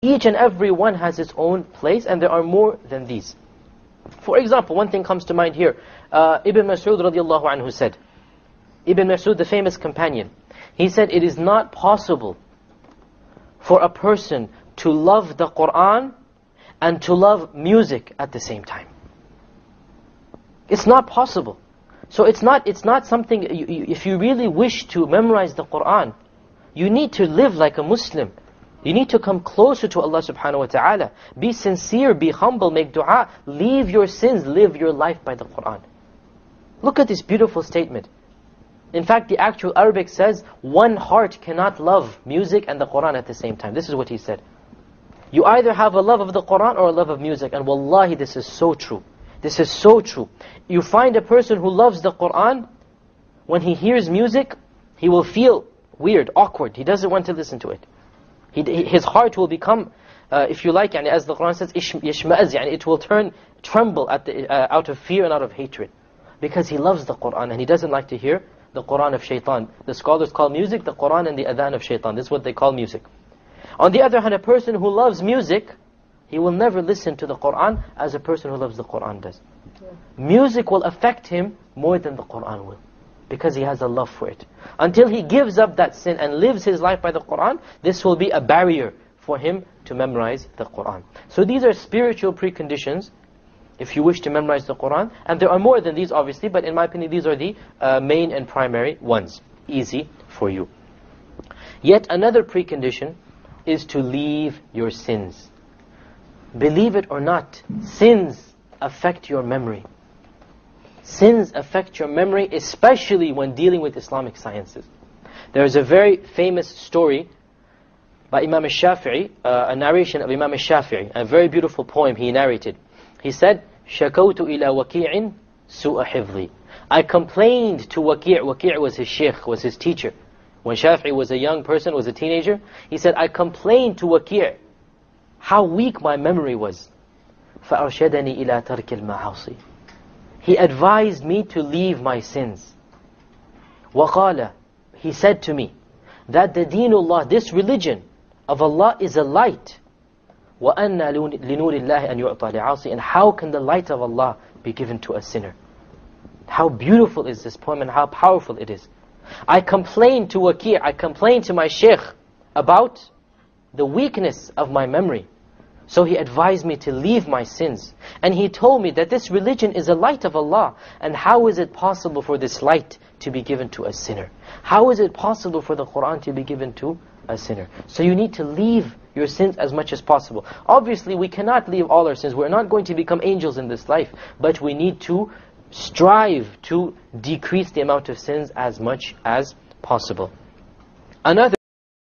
Each and every one has its own place, and there are more than these. For example, one thing comes to mind here. Ibn Mas'ud radiallahu anhu said, Ibn Mas'ud, the famous companion, he said, it is not possible for a person to love the Qur'an and to love music at the same time. It's not possible. So it's not something, if you really wish to memorize the Qur'an, you need to live like a Muslim. You need to come closer to Allah subhanahu wa ta'ala. Be sincere, be humble, make dua. Leave your sins, live your life by the Qur'an. Look at this beautiful statement. In fact, the actual Arabic says, one heart cannot love music and the Qur'an at the same time. This is what he said. You either have a love of the Qur'an or a love of music. And wallahi, this is so true. This is so true. You find a person who loves the Qur'an, when he hears music, he will feel weird, awkward. He doesn't want to listen to it. His heart will become, if you like, as the Qur'an says, yashma'az, it will tremble out of fear and out of hatred. Because he loves the Qur'an and he doesn't like to hear the Qur'an of shaitan. The scholars call music the Qur'an and the adhan of shaitan. This is what they call music. On the other hand, a person who loves music, he will never listen to the Qur'an as a person who loves the Qur'an does. Music will affect him more than the Qur'an will, because he has a love for it. Until he gives up that sin and lives his life by the Qur'an, this will be a barrier for him to memorize the Qur'an. So these are spiritual preconditions if you wish to memorize the Qur'an. And there are more than these obviously, but in my opinion these are the main and primary ones. Easy for you. Yet another precondition is to leave your sins. Believe it or not, sins affect your memory. Sins affect your memory, especially when dealing with Islamic sciences. There is a very famous story by Imam al-Shafi'i, a narration of Imam al-Shafi'i, a very beautiful poem he narrated. He said, شَكَوْتُ إِلَى وَكِيعٍ سُوءَ حِفْظِي. I complained to Waki'. Waki' was his sheikh, was his teacher. When Shafi'i was a young person, was a teenager, he said, I complained to Waki' how weak my memory was. فَأَرْشَدَنِي إِلَى تَرْكِ الْمَعَاصِي. He advised me to leave my sins. وَقَالَ, he said to me, that the deenullah, this religion of Allah is a light. وَأَنَّ لِنُورِ اللَّهِ أَنْ يُعْطَى لِعَاصِي. And how can the light of Allah be given to a sinner? How beautiful is this poem and how powerful it is. I complained to Waki', I complained to my sheikh about the weakness of my memory. So he advised me to leave my sins. And he told me that this religion is a light of Allah. And how is it possible for this light to be given to a sinner? How is it possible for the Qur'an to be given to a sinner? So you need to leave your sins as much as possible. Obviously, we cannot leave all our sins. We're not going to become angels in this life. But we need to strive to decrease the amount of sins as much as possible. Another